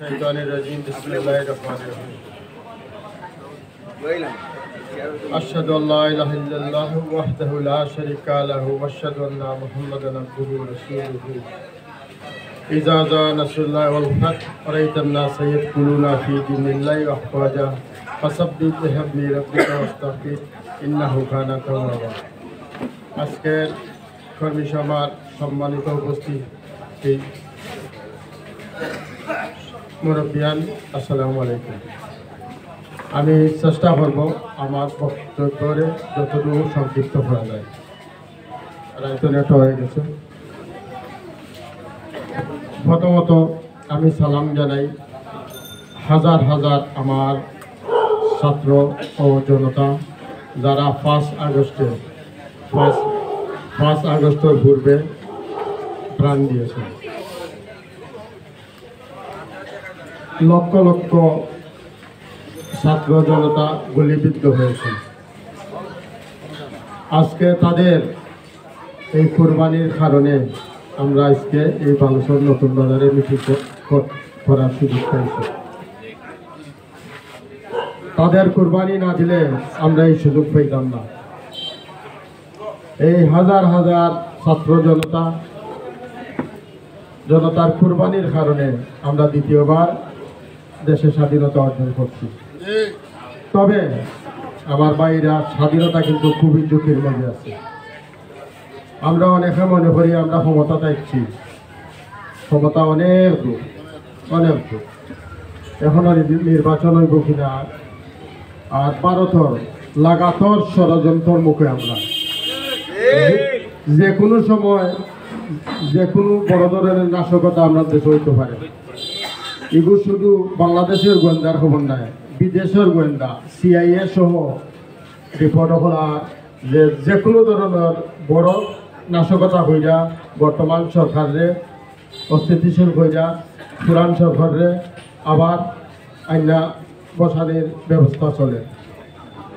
الشيطان الرجيم بسم الله الرحمن الرحيم أشهد أن لا إله إلا الله وحده لا شريك له وأشهد أن محمدا عبده ورسوله إذا جاء نصر الله والفتح ورأيت الناس يدخلون في دين الله أفواجا فسبح بحمد ربك واستغفر إنه كان توابا আজকের কর্মী সভার সম্মানিত উপস্থিতি মুরব্বিয়ান আসসালামু আলাইকুম। আমি চেষ্টা করব আমার বক্তব্যে যতটুকু সংক্ষিপ্ত করা যায়। রাইতনেট হয়ে গেছে। প্রথমত আমি সালাম জানাই হাজার হাজার আমার ছাত্র ও জনতা যারা 5 আগস্টের পূর্বে প্রাণ দিয়েছে। লক্ষ লক্ষ ছাত্র জনতা গুলিবিদ্ধ হয়েছে। আজকে তাদের এই কোরবানির কারণে আমরা আজকে এই বালুচর নতুন বাজারে মিছিল করার সুযোগ পাইছি। তাদের কোরবানি না দিলে আমরা এই সুযোগ পাইতাম না। এই হাজার হাজার ছাত্র জনতার কোরবানির কারণে আমরা দ্বিতীয়বার দেশের স্বাধীনতা অর্জন করছি। তবে আমার ভাইরা স্বাধীনতা কিন্তু খুবই ঝুঁকির মধ্যে আছে। আমরা অনেকে মনে করি আমরা ক্ষমতা চাইছি, ক্ষমতা অনেক দূর। এখনো নির্বাচন হইব কিনা আর ভারতের লাগাতার ষড়যন্ত্রের মুখে আমরা যে কোনো সময় যে কোনো বড় ধরনের নাশকতা আমরা দেশে হইতে পারে। এগুলো শুধু বাংলাদেশের গোয়েন্দার খবর নয়, বিদেশের গোয়েন্দা CIA সহ রিপোর্ট হলা যে কোনো ধরনের বড় নাশকতা হইয়া বর্তমান সরকারে অস্থিতিশীল হইয়া পুরান সরকারে আবার আইনা বসানোর ব্যবস্থা চলে,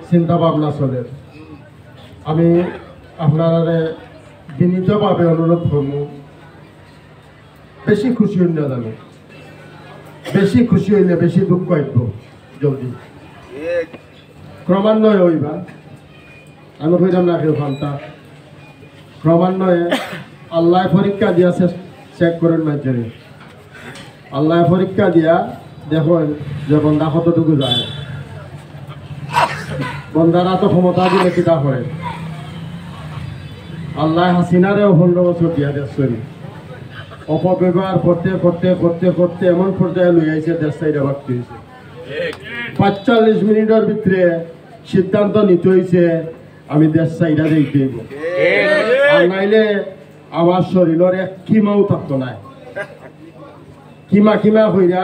চিন্তা ভাবনা চলে। আমি আপনারা বিনীতভাবে অনুরোধ করব, বেশি খুশি হইল না জানো, বেশি খুশি হইলে বেশি দুঃখ আইব। জলদি ক্রমান্বয়ে হইবা, আমি কইলাম না কেউ ফান্তা ক্রমান্বয়ে আল্লাহ পরীক্ষা দিয়া চেক করেন মাঝে। আল্লাহ পরীক্ষা দিয়া দেখুন যে বন্দা কতটুকু যায়। বন্দারা তো ক্ষমতা দিলে কিতা করে। আল্লাহ হাসিনারেও 15 বছর দিয়া দেশরি অপব্যবহার করতে করতে করতে করতে এমন পর্যায়ে লই আইছে দেশ সাইডে ভাগতে হয়েছে। 45 মিনিটের ভিতরে সিদ্ধান্ত নিতে হয়েছে আমি দেশ সাইডা দেখতে দেব, আর নাইলে আমার শরীরের এক কিমাও থাকতো না। কিমা হইয়া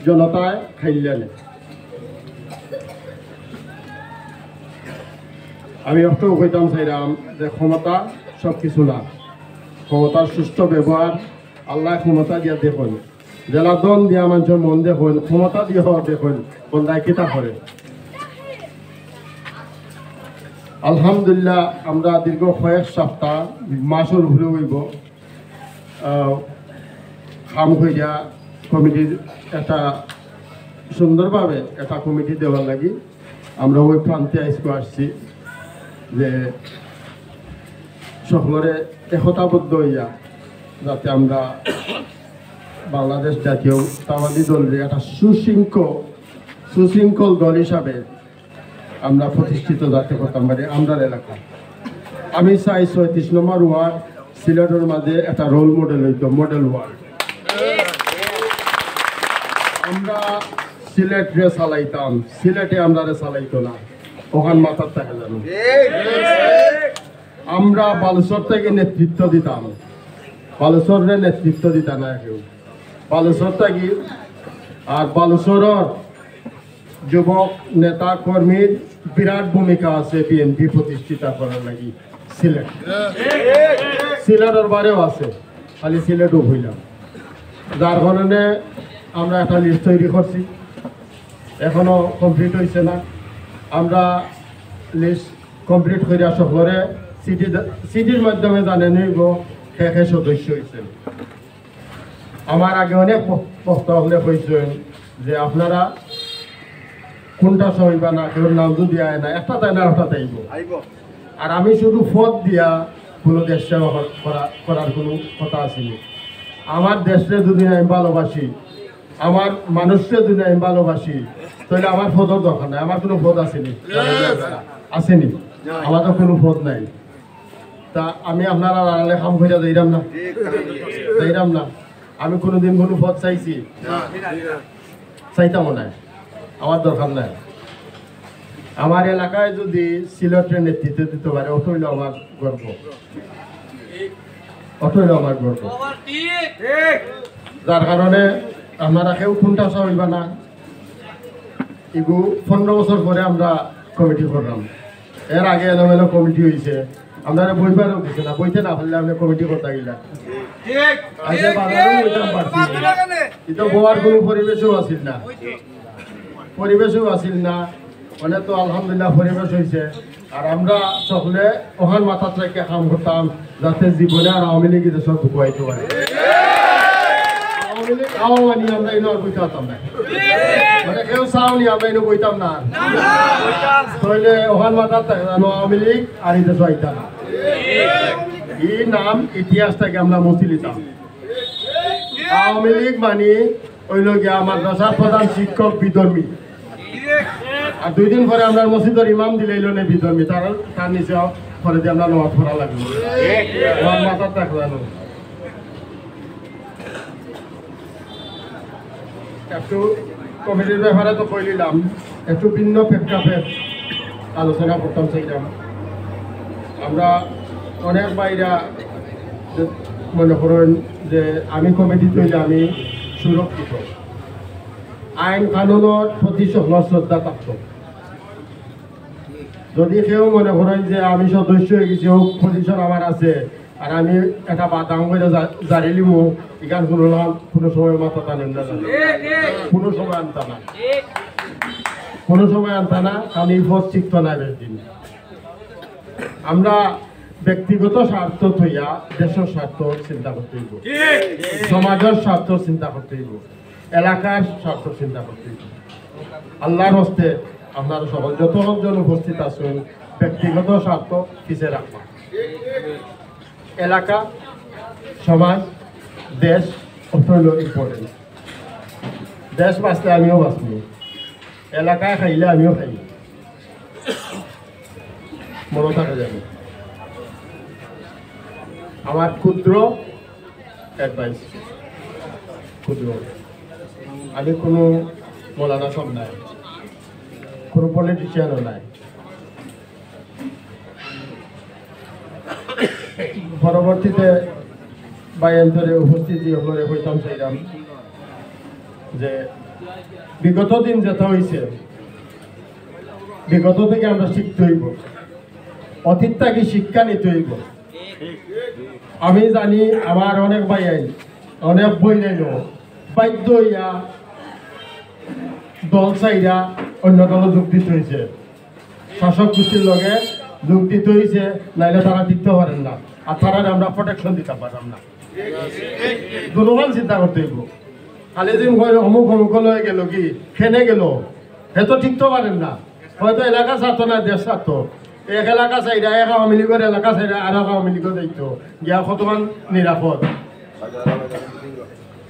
জনতায় খাইলে। আমি একটাও কইতাম চাইলাম যে ক্ষমতা সব কিছু না, ক্ষমতার সুষ্ঠু ব্যবহার আল্লাহ ক্ষমতা দিয়া দেখুন, জেলা দন দিয়া মানুষের মন দেখুন, ক্ষমতা দিয়ে দেখুন বন্ধায় কিতা করে। আলহামদুলিল্লাহ আমরা দীর্ঘ কয়েক সপ্তাহ মাসের ঘুরে হইব খাম হইয়া কমিটির একটা সুন্দরভাবে একটা কমিটি দেওয়ার লাগি আমরা ওই প্রান্তে আসছি যে সকলের একতাবদ্ধ হইয়া যাতে আমরা বাংলাদেশ জাতীয়তাবাদী দলের একটা সুশৃঙ্খল দল হিসাবে আমরা প্রতিষ্ঠিত যাতে করতাম পারি আমরা এলাকা। আমি চাই 36 নম্বর ওয়ার্ড সিলেটের মাঝে একটা রোল মডেল হইত, মডেল ওয়ার্ড। আমরা সিলেটে চালাইতাম, সিলেটে আমরা চালাইতো না, ওখান মাথার থাকে জানো। আমরা বালুচর থেকে নেতৃত্ব দিতাম, বালুচরের নেতৃত্ব দিতা না কেউ। বালুচর থাকি আর বালুচরের যুবক নেতা কর্মীর বিরাট ভূমিকা আছে বিএনপি প্রতিষ্ঠিত করার লাগি। সিলেটের বারেও আছে, খালি সিলেটও হইলাম। যার কারণে আমরা একটা লিস্ট তৈরি করছি, এখনো কমপ্লিট হয়েছে না। আমরা লিস্ট কমপ্লিট করে সকলে সিটির মাধ্যমে জানে নিব কে সদস্য হয়েছে। আমার আগে অনেক প্রস্তাব হলে হয়েছেন যে আপনারা কোনটা সইবা না, কেউ নাম যদি আয় না, একটা তাই না একটা তাইব। আর আমি শুধু ফদ দিয়া কোনো দেশ সেবা করার কোনো কথা আসেনি। আমার দেশে যদি আমি ভালোবাসি, আমার মানুষকে যদি আমি ভালোবাসি, তাহলে আমার ফদর দরকার নাই। আমার কোনো ফদ আসেনি, আসেনি, আমার তো কোনো ফদ নাই। তা আমি আপনারা আড়ালে কাম করে যাইরাম না, যাইরাম না। আমি কোনোদিন কোনো পদ চাইছি? চাইতাম না, আমার দরকার নাই। আমার এলাকায় যদি সিলেটের নেতৃত্ব দিতে পারে, ওটা হইল আমার গর্ব, ওটা হইল আমার গর্ব। যার কারণে আপনারা কেউ কোনটা হইবা না। এগু 15 বছর পরে আমরা কমিটি করলাম। এর আগে এলোমেলো কমিটি হয়েছে, আপনারা বইবারও দিচ্ছে না, বইতে না পারলে আপনি কমিটি করতে গেলা। এটা বোয়ার কোনো পরিবেশও আসিল না, পরিবেশও আসিল না। মানে তো আলহামদুলিল্লাহ পরিবেশ হয়েছে। আর আমরা সকলে ওখান মাথা থেকে কাম করতাম যাতে জীবনে আর আওয়ামী লীগ সব ঢুকাইতে পারে। আওয়ামী লীগ আওয়ামী আমরা এনে আর বইতে পারতাম না, মানে কেউ চাওনি আমরা এনে বইতাম না। তাহলে ওখান মাথা থাকে আওয়ামী লীগ আর এটা চাইতাম না। এই নাম ইতিহাসটাকে আমরা মুছে নিতাম। আওয়ামী লীগ মানে ওই লোক মাদ্রাসার প্রধান শিক্ষক বিধর্মী, আর 2 দিন পরে আমরা মসজিদের ইমাম দিলে এলো না বিধর্মী, তার নিচে পরে দিয়ে আমরা নামাজ পড়া লাগলো। আমার মাথা থাকলানো একটু কমিটির ব্যাপারে তো কই নিলাম, একটু ভিন্ন প্রেক্ষাপট আলোচনা করতাম চাইলাম। আমরা অনেক বাইরা মনে করেন যে আমি কমিটি তৈরি, আমি সুরক্ষিত, আইন কানুনের প্রতি সকল শ্রদ্ধা থাকত। যদি কেউ মনে করেন যে আমি সদস্য হয়ে গেছি, হোক পজিশন আমার আছে, আর আমি একটা বাদাম করে জারি লিমু, এখান কোনো সময় মাথা টানেন না, কোনো সময় আনতা না, কোনো সময় আনতা না। আমি পথ শিখত না বেশদিন। আমরা ব্যক্তিগত স্বার্থ থইয়া দেশের স্বার্থ চিন্তা করতে হইব, সমাজের স্বার্থ চিন্তা করতে হইব, এলাকার স্বার্থ চিন্তা করতে হইব। আল্লাহর হস্তে আপনারা সকল যতজন উপস্থিত আছেন ব্যক্তিগত স্বার্থ পিছিয়ে রাখবা। এলাকা, সমাজ, দেশ অত্যন্ত ইম্পর্টেন্ট। দেশ বাঁচলে আমিও বাঁচব, এলাকায় খাইলে আমিও খাই, মনে থাকে যাবে। আমার ক্ষুদ্র অ্যাডভাইস, ক্ষুদ্র, আমি কোনো মৌলানা সব নাই, কোনো পলিটিশিয়ানও নাই। পরবর্তীতে বায়ান্তরে উপস্থিতি হলে হইতাম চাইলাম যে বিগত দিন যেটা হয়েছে, বিগত থেকে আমরা শিখতে হইব, অতীতটাকে শিক্ষা নিতে হইব। আমি জানি আমার অনেক ভাই অনেক বই নাইল বাধ্য হইয়া দল চাইরা অন্য দল যোগ দিতে হয়েছে, শাসক গোষ্ঠীর লগে যোগ দিতে হয়েছে, নাইলে তারা দিতে পারেন না, আর তারা আমরা প্রোটেকশন দিতে পারলাম না। দুর্বল চিন্তা করতে হইব। খালি দিন অমুক অমুক লয়ে গেল কি খেনে গেল, সে তো ঠিকতে পারেন না। হয়তো এলাকা ছাড়তো না, দেশ ছাড়তো। এক এলাকা চাইরা এক আওয়ামী লীগের এলাকা চাইরা আর এক আওয়ামী লীগের দায়িত্ব গিয়া কতমান নিরাপদ।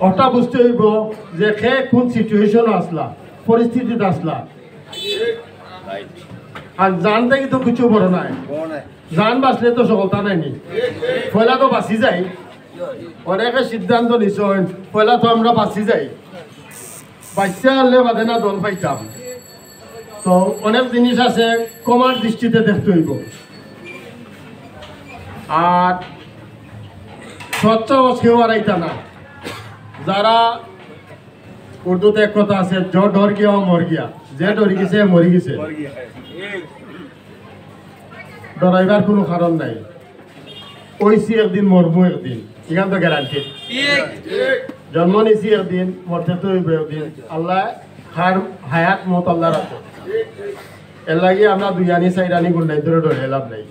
ওটা বুঝতে হইব যে সে কোন সিচুয়েশন আসলা, পরিস্থিতিতে আসলা। আর জান থেকে তো কিছু বড় নাই, জান বাঁচলে তো সকলতা নাইনি, পয়লা তো বাঁচি যাই। অনেকে সিদ্ধান্ত নিছেন পয়লা তো আমরা বাঁচি যাই, বাচ্চা আনলে বাদে না দল পাইতাম। তো অনেক জিনিস আছে কমার দৃষ্টিতে দেখতে হইব। আর স্বচ্ছ কেউ আড়াইতা না। যারা উর্দুতে এক কথা আছে, জ ডর গিয়া মর গিয়া, যে ডরি গেছে মরি গেছে। ডরাইবার কোনো কারণ নাই। ওইসি একদিন মরবো একদিন, এখান তো গ্যারান্টি। জন্ম নিছি একদিন, মরতে তো হইব একদিন। আল্লাহ হায়াত মত আল্লাহ রাখো। এর লাগে আমরা দুই আনি চাই রানি গুন্ডাই ধরে ডরে লাভ নাই।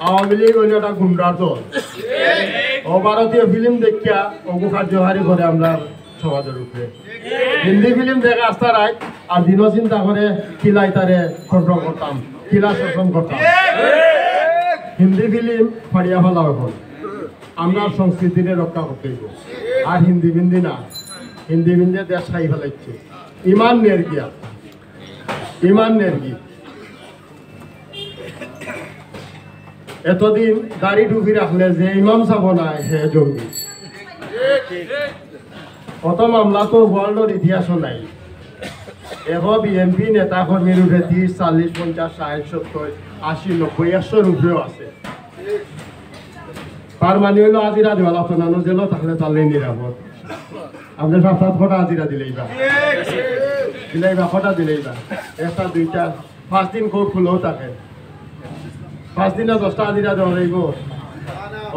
আওয়ামী লীগ হইল একটা গুন্ডার দল ও ভারতীয় ফিল্ম দেখিয়া অগু কার্যহারি করে আমরা সমাজের উপরে হিন্দি ফিল্ম দেখে আসতে রাখ আর দিনও চিন্তা করে কিলাই তারে কন্ট্রোল করতাম কিলা শোষণ করতাম হিন্দি ফিল্ম ফাড়িয়া ফেলা এখন আমরা সংস্কৃতিরে রক্ষা করতে আর হিন্দি বিন্দি না হিন্দি বিন্দি দেশ খাই ফেলাইছে ইমান নেরগিয়া ইমান নেরগি এতদিন দাড়ি ঢুকি রাখলে যে ইমাম চাব না সে জঙ্গি অত মামলা তো ওয়ার্ল্ডের ইতিহাসও নাই এখন বিএনপি নেতা কর্মীর উপরে 30, 40, 50, 60, 70, 80, 90, 100 উপরেও আছে তার মানে হইলো আজিরা দেওয়া লাগতো না জেলও থাকলে তাহলে নিরাপদ আপনি 7-7 ঘটা আজিরা দিলেই বা কটা দিলেই বা 1টা 2টা 5 দিন কোর্ট খুলেও থাকে 5 দিনে 10টা আজিরা দেওয়া যাইব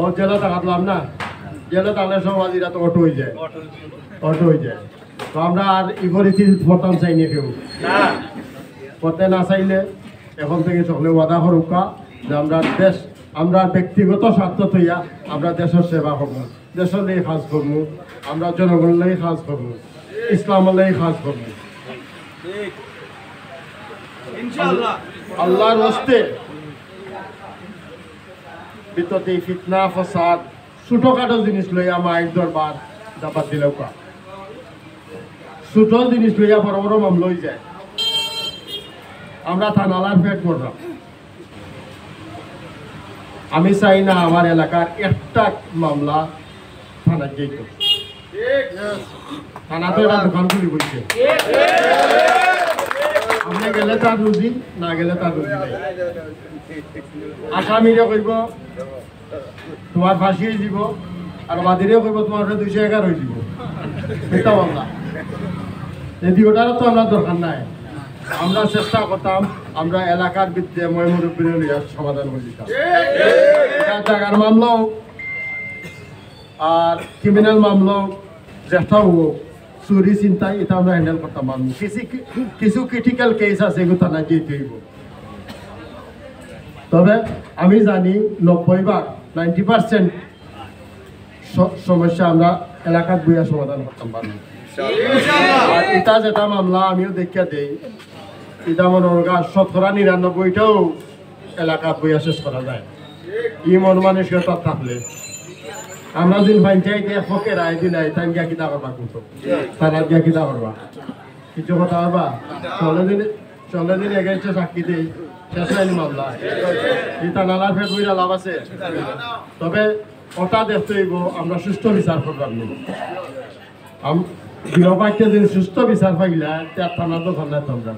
ও জেলে থাকলাম না জেলে থাকলে সব আজিরা তো অটো হয়ে যায় তো আমরা আর ইগরিটি পড়তাম চাইনি কেউ পড়তে না চাইলে এখন থেকে সকলে ওয়াদা করুকা যে আমরা ব্যক্তিগত স্বার্থ থইয়া আমরা দেশের সেবা করব দেশের লাই কাজ করব আমরা জনগণের লাই কাজ করব ইসলামের লাই কাজ করব ইনশাআল্লাহ আল্লাহর হস্তে বিততি ফিতনা ফসাদ ছোটখাটো জিনিস লইয়া মাইক দরবার দাবাত দিলেও কা ছোট জিনিস লইয়া বড় বড় মামলা হয়ে যায় আমরা থানালার পেট করলাম আমি চাই না আমার এলাকার একটা মামলা থানা যেত থানা তো একটা দোকান খুলি বলছে আমরা গেলে তার রুজি না গেলে তার রুজি নেই আসামিরে কইব তোমার ফাঁসি হয়ে যাব আর বাদিরেও কইব তোমার 211 হয়ে যাব এটা মামলা এই দুটারও তো আমরা দরকার নাই আমরা চেষ্টা করতাম আমরা এলাকার ভিত্তিতে মুরব্বীর সমাধান করে দিতাম জায়গার মামলাও আর ক্রিমিনাল মামলাও যেটা হোক চুরি চিন্তায় এটা আমরা হ্যান্ডেল করতাম পারবো কিছু ক্রিটিক্যাল কেস আছে এগুলো থানায় যেতে হইব তবে আমি জানি 90% সমস্যা আমরা এলাকার বইয়া সমাধান করতাম পারবো আর এটা যেটা মামলা আমিও দেখিয়া দেই এটা মনে হয় 99%টাও এলাকার বইয়া শেষ করা যায় ই মন মানসিকতা থাকলে আমরা দিন পঞ্চায়েতে ফকে রায় দিলাই তাই গিয়া কিতা করবা কিন্তু তারা গিয়া কিতা করবা কিছু কথা করবা চলে দিন এগেছে সাক্ষী দেই শেষ হয়নি মামলা এটা নালার ফেট বইরা লাভ আছে তবে ওটা দেখতে হইব আমরা সুস্থ বিচার করবার নেই গৃহপাঠ্য দিন সুস্থ বিচার পাইলা তার থানা তো থানায় তোমরা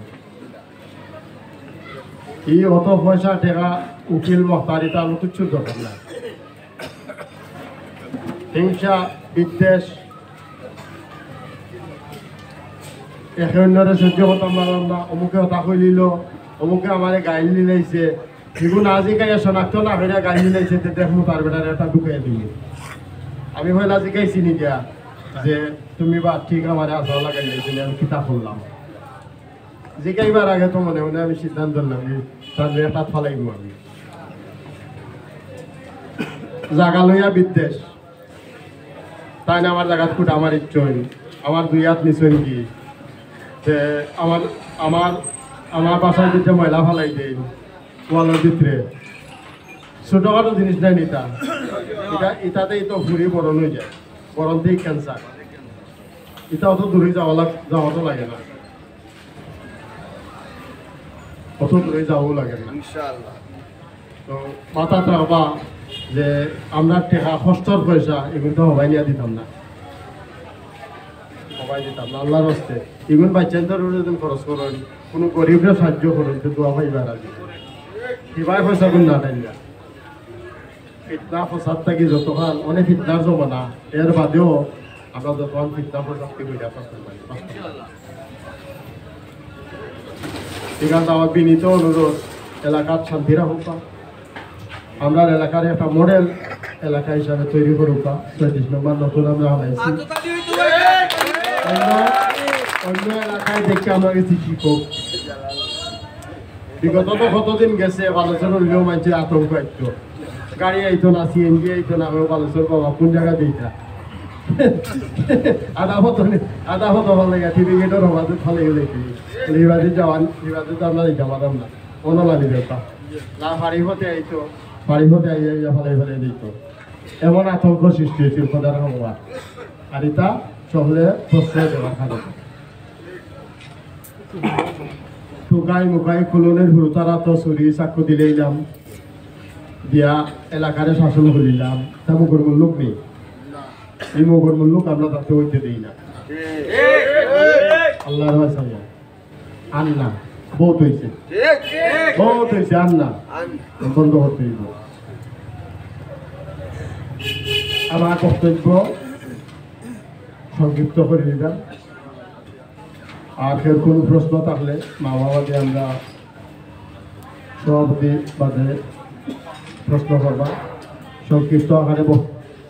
এই অত পয়সা টেকা উকিল মহতারি তার কিছু দরকার নাই হিংসা বিদ্বেষ একে অন্যরে সহ্য করতাম পারলাম না অমুকে হতা কইলিল অমুকে আমার গাইল নিলাইছে এগুলো আজিকাই শনাক্ত না হইয়া গাইল নিলাইছে দেখবো তার বেটার এটা ঢুকাই দিবি আমি হইলা আজিকাই চিনি দিয়া যে তুমি বা ঠিক আমার আসা লাগাই দিয়েছিলে আমি কিতাব করলাম জিকাইবার আগে তো মনে মনে আমি সিদ্ধান্ত নিলাম তার রেটাত ফালাইব আমি জাগা লইয়া বিদ্বেষ তাই না আমার জায়গা কুট আমার ইচ্ছই আমার 2 হাত নিচই কি যে আমার বাসায় যেটা ময়লা ফালাই দেয় ওয়ালের ভিতরে ছোটখাটো জিনিস নাই এটা এটাতেই তো ঘুরি বরণ হয়ে যায় বরণ দিয়ে ক্যান্সার এটা অত দূরে যাওয়া তো লাগে না অত দূরে যাওয়াও লাগে না তো মাথা রাখবা যে আমরা টেকা কষ্টর পয়সা এগুলো তো হবাই নিয়ে দিতাম না আল্লাহর হস্তে এগুলো বাচ্চাদের যদি খরচ করেন কোনো গরিবরা সাহায্য করেন তো দোয়া পাইবার আগে কিবাই পয়সা কোন না তাই না ফিতনা ফসাদ থাকি যতক্ষণ অনেক ফিতনার জমানা এর বাদেও আমরা যতক্ষণ ফিতনা ফসাদ থেকে এখানে আমার বিনীত অনুরোধ এলাকার শান্তি রাখুক আমরা এলাকার একটা মডেল এলাকা হিসাবে তৈরি করুক 36 নম্বর নতুন আমরা হারাইছি অন্য এলাকায় দেখে আমরা গেছি শিক্ষক বিগত তো কতদিন গেছে বালেশ্বর হইলেও মানুষের আতঙ্ক একটু গাড়ি আইতো না, সিএনজি আইতো না, আমি বালেশ্বর বাবা কোন জায়গা দিইতা আধা হতো ভালো লাগে টিভিগেটের হবাতে ভালো গেলে লিবাদি যাওয়ান লিবাদি তো আমরা দিতে পারতাম না অনলালি দেওয়া না ফাড়ি হতে আইতো ফাড়ি হতে আইয়া ফেলে ফেলে দিত এমন আতঙ্ক সৃষ্টি হয়েছিল খোদার হওয়া আর এটা চলে প্রশ্রয় দেওয়া খাবে টুকাই মুকাই খুলনের হুরুতারা তো চুরি চাকু দিলেইলাম দিয়া এলাকার শাসন করিলাম তা মুখর লোক নেই এই মুখর লোক আমরা তাতে হইতে দিই না আল্লাহর আন্না বহুত হয়েছে আন্না বন্ধ করতে হইব আমার কর্তব্য সংক্ষিপ্ত করে দিলাম আর কেউ কোনো প্রশ্ন থাকলে মা বাবা দিয়ে আমরা সভাপতি বাদে প্রশ্ন করবা সংক্ষিপ্ত আকারে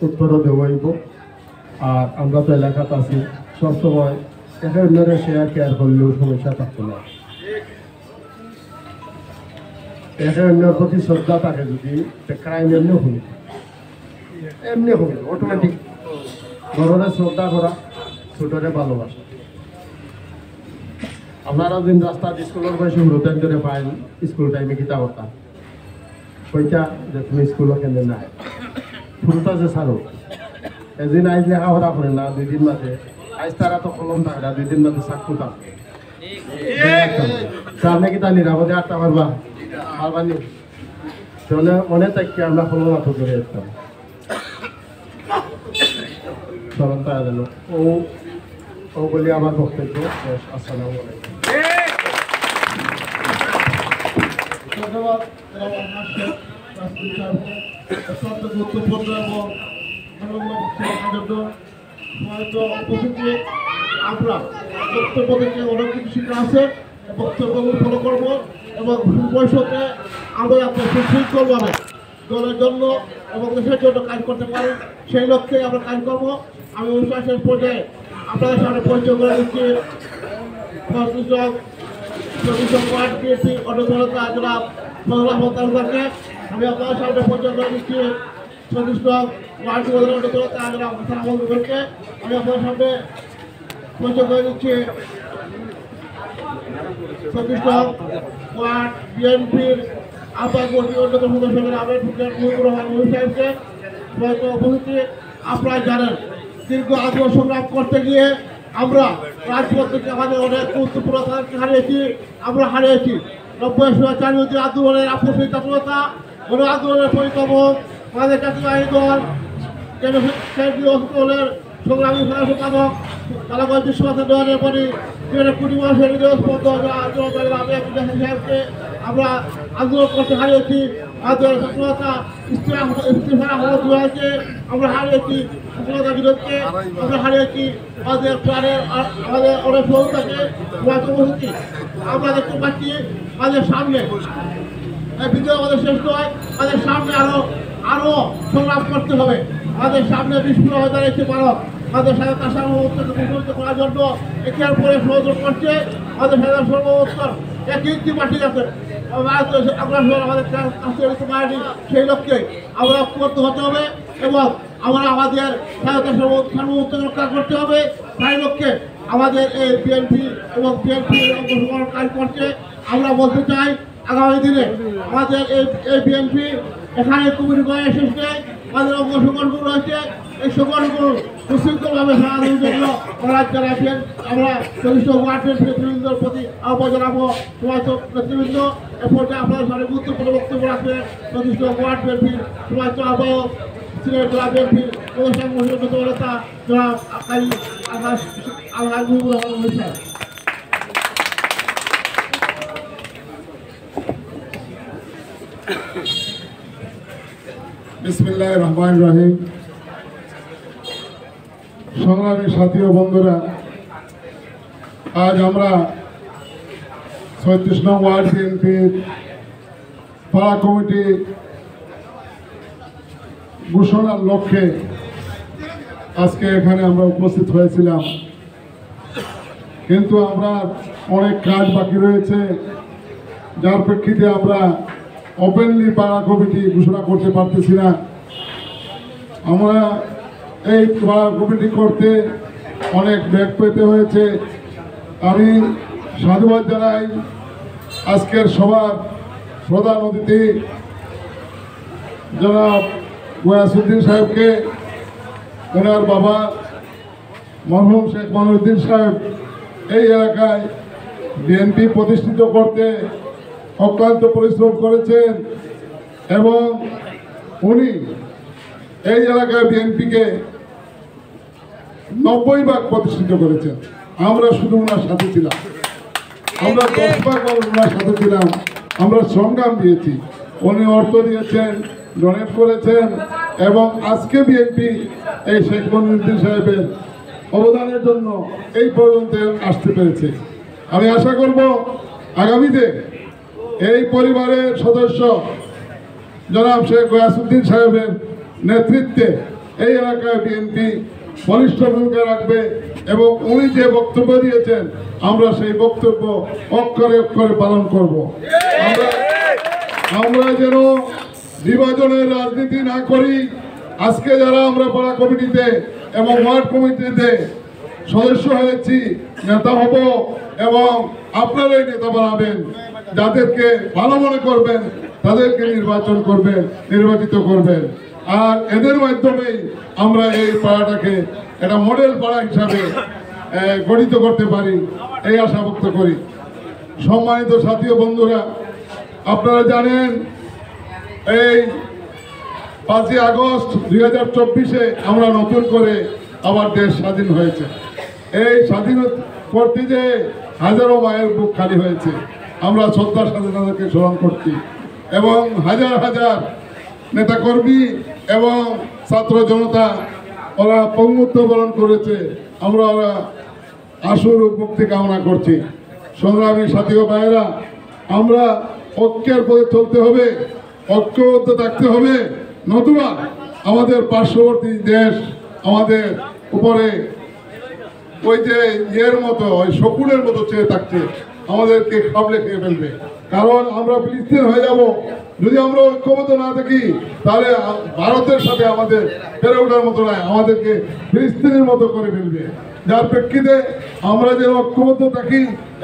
উত্তরও দেবইব আর আমরা তো এলাকাতে আছি সবসময় একে অন্যরা শেয়ার কেয়ার করলেও সমস্যা থাকতো না একে অন্যের প্রতি শ্রদ্ধা থাকে যদি ক্রাইম এমনিও শুনি অটোমেটিক বড়রে শ্রদ্ধা করা ছোটরে ভালোবাসা আপনারা দিন রাস্তা স্কুলের বয়সে রোদের ধরে পাইন স্কুল টাইমে কিতা করতাম কইটা যে তুমি স্কুলও কেন না ফুলটা যে সারো এদিন আইজ লেখাপড়া করে না 2 দিন মাঝে আইজ তারা তো কলম থাকে না 2 দিন মাঝে চাকু থাকে সামনে কিতা নিরাপদে আটটা পারবা পারবানি চলে মনে থাকি আমরা কলম আটক করে যেতাম চলন্ত যেন ও বলি আমার বক্তব্য আসসালামু আলাইকুম ধন্যবাদ অত্যন্ত গুরুত্বপূর্ণ এবং হয়তো উপস্থিতি আমরা বক্তব্য থেকে অনেক কিছু শিক্ষা আছে বক্তব্যগুলো ফলো করবো এবং ভবিষ্যতে আমরা সুশৃঙ্খলভাবে দলের জন্য এবং দেশের জন্য কাজ করতে পারি সেই লক্ষ্যে আমরা কাজ করবো আমি অনুষ্ঠানের পর্যায়ে আপনাদের সামনে পরিচয় করে দিচ্ছি অন্যতরতা জনাব ফজলাকে আমি আপনাদের সামনে পরিচয় করে দিচ্ছি সদস্য ওয়ার্ড অন্যতরতা জনাব আমলকে আমি আপনাদের সামনে পরিচয় করে দিচ্ছি সদস্য ওয়ার্ড বিএনপির আহ্বায়ক কর্মী অন্যতম সদস্য আবেদ মুজিবুর রহমান সাহেবকে হয়তো উপস্থিতি আপনারা জানেন দীর্ঘ আগ্রহ সংগ্রাম করতে গিয়ে আমরা রাজপথ থেকে আমাদের অনেক গুরুত্বপূর্ণ তাদেরকে হারিয়েছি আমরা হারিয়েছি 90 চারুতি আন্দোলনের আপসী তৎপরতা গণ আন্দোলনের পরিক্রমণ আমাদের জাতীয় দল কেন্দ্রীয় দলের সংগ্রামী সদস্য সম্পাদক কালাগঞ্জ বিশ্বনাথের দেওয়ানের পরে কোটি মানুষের সাহেবকে আমরা আন্দোলন করতে হারিয়েছি আমাদের সফলতা ইস্তেফারা হয়েছে আমরা হারিয়েছি সফলতা বিরোধকে আমরা হারিয়েছি আমাদের প্রাণের আমাদের অনেক সহজতাকে আমরা দেখতে পাচ্ছি আমাদের সামনে বিজয় আমাদের শেষ নয় আমাদের সামনে আরো সংগ্রাম করতে হবে আমাদের সামনে বিস্ফোরণ হয়ে দাঁড়িয়েছে ভারত আমাদের সাথে তার সার্বভৌমত্ব করার জন্য একের পরে সহযোগ করছে আমাদের সাথে সর্বোচ্চ এক ইঞ্চি মাটি আছে আমাদের কাছে সেই লক্ষ্যে আমরা ঐক্যবদ্ধ হতে হবে এবং আমরা আমাদের স্বাধীনতা সার্বভৌমত্ব রক্ষা করতে হবে সেই লক্ষ্যে আমাদের এই বিএনপি এবং বিএনপির অংশগ্রহণ কাজ করছে আমরা বলতে চাই আগামী দিনে আমাদের এই বিএনপি এখানে কমিটি করে এসেছে আমাদের অংশগ্রহণগুলো রয়েছে এই সংগঠনগুলো সুশৃঙ্খলভাবে সারানোর জন্য আমরা চল্লিশ ওয়ার্ডের নেতৃবৃন্দর প্রতি আহ্বান জানাবো সমাজক নেতৃবৃন্দ এ পর্যায়ে আপনাদের সামনে গুরুত্বপূর্ণ বক্তব্য রাখবেন চল্লিশ ওয়ার্ড বিএনপির সমাজ আহ্বায়ক সিলেট জেলা বিএনপির প্রদেশের মহিলা নেতা জনাব আলহাজ মুজিবুর রহমান সাহেব। বিসমিল্লাহির রহমানির রহিম। সংগ্রামী সাথী ও বন্ধুরা, আজ আমরা ৩৬ নং ওয়ার্ড বিএনপির পাড়া কমিটি ঘোষণার লক্ষ্যে আজকে এখানে আমরা উপস্থিত হয়েছিলাম, কিন্তু আমরা অনেক কাজ বাকি রয়েছে, যার প্রেক্ষিতে আমরা ওপেনলি পাড়া কমিটি ঘোষণা করতে পারতেছি না। আমরা এই পাড়া কমিটি করতে অনেক ব্যাগ পেতে হয়েছে। আমি সাধুবাদ জানাই আজকের সভার প্রধান অতিথি জনাব গয়াসউদ্দিন সাহেবকে, ওনার বাবা মরহুম শেখ মনিরুদ্দিন সাহেব এই এলাকায় বিএনপি প্রতিষ্ঠিত করতে অক্লান্ত পরিশ্রম করেছেন এবং উনি এই এলাকায় বিএনপিকে 90 ভাগ প্রতিষ্ঠিত করেছেন। আমরা শুধু ওনার সাথে ছিলাম, আমরা 10 ভাগ ওনার সাথে ছিলাম, আমরা সংগ্রাম দিয়েছি। উনি অর্থ দিয়েছেন, ডোনেট করেছেন এবং আজকে বিএনপি এই শেখ মনিরুদ্দিন সাহেবের অবদানের জন্য এই পর্যন্ত আসতে পেরেছে। আমি আশা করব আগামীতে এই পরিবারের সদস্য জনাব শেখ গয়াসউদ্দিন সাহেবের নেতৃত্বে এই এলাকায় বিএনপি বলিষ্ঠ ভূমিকা রাখবে এবং উনি যে বক্তব্য দিয়েছেন আমরা সেই বক্তব্য অক্ষরে অক্ষরে পালন করব। আমরা যেন বিভাজনের রাজনীতি না করি। আজকে যারা আমরা পাড়া কমিটিতে এবং ওয়ার্ড কমিটিতে সদস্য হয়েছি, নেতা হব এবং আপনারাই নেতা বানাবেন, যাদেরকে ভালো মনে করবেন তাদেরকে নির্বাচিত করবেন। আর এদের মাধ্যমেই আমরা এই পাড়াটাকে একটা মডেল পাড়া হিসাবে গঠিত করতে পারি, এই আশা ব্যক্ত করি। সম্মানিত সাথী ও বন্ধুরা, আপনারা জানেন এই 5ই আগস্ট 2024-এ আমরা নতুন করে আবার দেশ স্বাধীন হয়েছে। এই স্বাধীন করতে যে হাজারো মায়ের বুক খালি হয়েছে, আমরা শ্রদ্ধার সাথে তাদেরকে স্মরণ করছি এবং হাজার হাজার নেতাকর্মী এবং ছাত্র জনতা ওরা পঙ্গুত্ব বরণ করেছে। আমরা ওরা আশুর মুক্তি কামনা করছি। সংগ্রামী সাথী ও ভাইয়েরা, আমরা ঐক্যের পথে চলতে হবে, ঐক্যবদ্ধ থাকতে হবে, নতুবা আমাদের পার্শ্ববর্তী দেশ আমাদের উপরে ওই যে মতো ওই শকুনের মতো চেয়ে থাকছে, আমাদেরকে খাবলে খেয়ে ফেলবে। কারণ আমরা ফিলিস্তিন হয়ে যাব যদি আমরা ঐক্যবদ্ধ না থাকি। তাহলে ভারতের সাথে আমাদের পেরে ওঠার মতো নয়, আমাদেরকে ফিলিস্তিনের মতো করে ফেলবে। যার প্রেক্ষিতে আমরা যেন ঐক্যবদ্ধ থাকি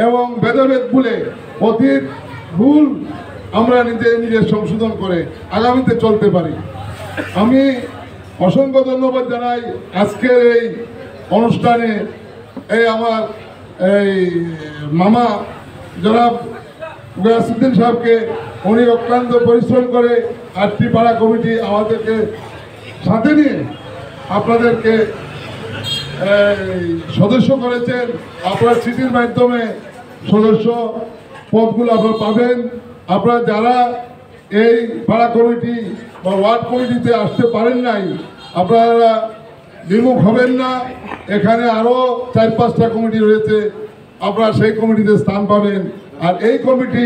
এবং ভেদাভেদ ভুলে অতীত ভুল আমরা নিজের সংশোধন করে আগামীতে চলতে পারি। আমি অসংখ্য ধন্যবাদ জানাই আজকের এই অনুষ্ঠানে এই আমার এই মামা জনাব গয়াসউদ্দিন সাহেবকে। উনি অক্লান্ত পরিশ্রম করে 8টি পাড়া কমিটি আমাদেরকে সাথে নিয়ে আপনাদেরকে সদস্য করেছেন। আপনারা চিঠির মাধ্যমে সদস্য পদগুলো আপনারা পাবেন। আপনারা যারা এই পাড়া কমিটি বা ওয়ার্ড কমিটিতে আসতে পারেন নাই, আপনারা বিমুখ হবেন না। এখানে আরও 4-5টা কমিটি রয়েছে, আপনারা সেই কমিটিতে স্থান পাবেন। আর এই কমিটি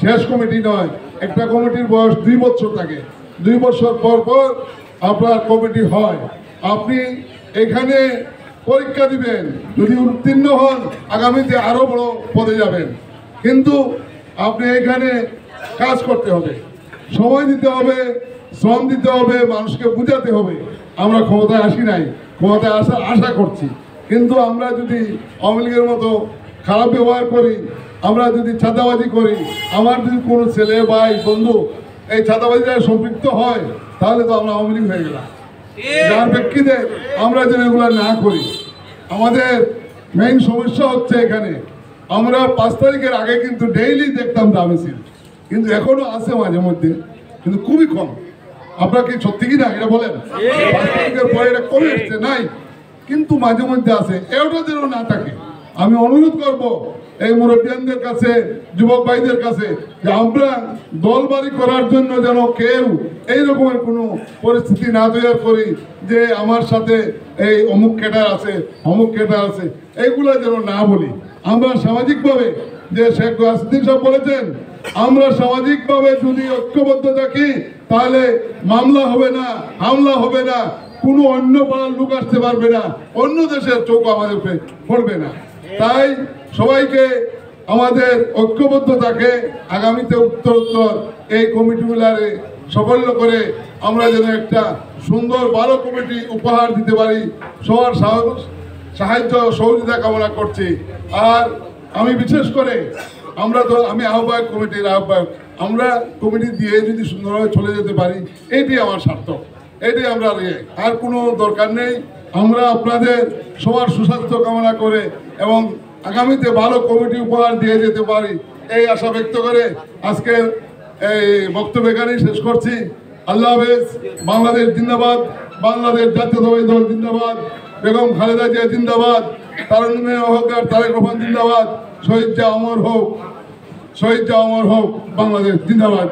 শেষ কমিটি নয়, একটা কমিটির বয়স 2 বছর থাকে, 2 বছর পর পর আপনার কমিটি হয়। আপনি এখানে পরীক্ষা দিবেন, যদি উত্তীর্ণ হন আগামীতে আরও বড় পদে যাবেন। কিন্তু আপনি এখানে কাজ করতে হবে, সময় দিতে হবে, শ্রম দিতে হবে, মানুষকে বুঝাতে হবে। আমরা ক্ষমতায় আসি নাই, ক্ষমতায় আসার আশা করছি। কিন্তু আমরা যদি আওয়ামী লীগের মতো খারাপ ব্যবহার করি, আমরা যদি চাঁদাবাজি করি, আমার যদি কোনো ছেলে ভাই বন্ধু এই চাঁদাবাজিতে সম্পৃক্ত হয়, তাহলে তো আমরা আওয়ামী লীগ হয়ে গেলাম। যার প্রেক্ষিতে আমরা যেন এগুলো না করি। আমাদের মেইন সমস্যা হচ্ছে এখানে আমরা 5 তারিখের আগে কিন্তু ডেইলি দেখতাম দামি ছিল, কিন্তু এখনো আছে মাঝে মধ্যে, কিন্তু খুবই কম। আপনার কি সত্যি কি না এটা বলেন? 5 তারিখের পরে এটা কমে এসছে নাই, কিন্তু মাঝে মধ্যে আছে। এটা যেন না থাকে। আমি অনুরোধ করব এই মুরব্বিয়ানদের কাছে, যুবক ভাইদের কাছে, যে আমরা দলবাড়ি করার জন্য যেন কেউ এই রকমের কোনো পরিস্থিতি না তৈরি করি যে আমার সাথে এই অমুক ক্যাডার আছে, অমুক ক্যাডার আছে, এইগুলো যেন না বলি। আমরা সামাজিকভাবে, যে শেখ গয়াসউদ্দিন সাহেব বলেছেন, আমরা সামাজিকভাবে যদি ঐক্যবদ্ধ থাকি তাহলে মামলা হবে না, হামলা হবে না, কোনো অন্য পাড়ার লোক আসতে পারবে না, অন্য দেশের চোখ আমাদের পড়বে না। তাই সবাইকে আমাদের ঐক্যবদ্ধ থাকে, আগামীতে উত্তরোত্তর এই কমিটিগুলারে সাফল্য করে আমরা যেন একটা সুন্দর ভালো কমিটি উপহার দিতে পারি, সবার সাহায্য সহযোগিতা কামনা করছি। আর আমি বিশেষ করে আমি আহ্বায়ক, কমিটির আহ্বায়ক, আমরা কমিটি দিয়ে যদি সুন্দরভাবে চলে যেতে পারি, এইটাই আমার স্বার্থ, এটাই আমরা আর কোনো দরকার নেই। আমরা আপনাদের সবার সুস্বাস্থ্য কামনা করে এবং আগামীতে ভালো কমিটি উপহার দিয়ে যেতে পারি এই আশা ব্যক্ত করে আজকের এই বক্তব্য এখানেই শেষ করছি। আল্লাহ হাফেজ। বাংলাদেশ জিন্দাবাদ, বাংলাদেশ জাতীয়তাবাদী দল জিন্দাবাদ, বেগম খালেদা জিয়া জিন্দাবাদ, তারুণ্যের অহংকার তারেক রহমান জিন্দাবাদ, শহীদ জিয়া অমর হোক, শহীদ জিয়া অমর হোক, বাংলাদেশ জিন্দাবাদ।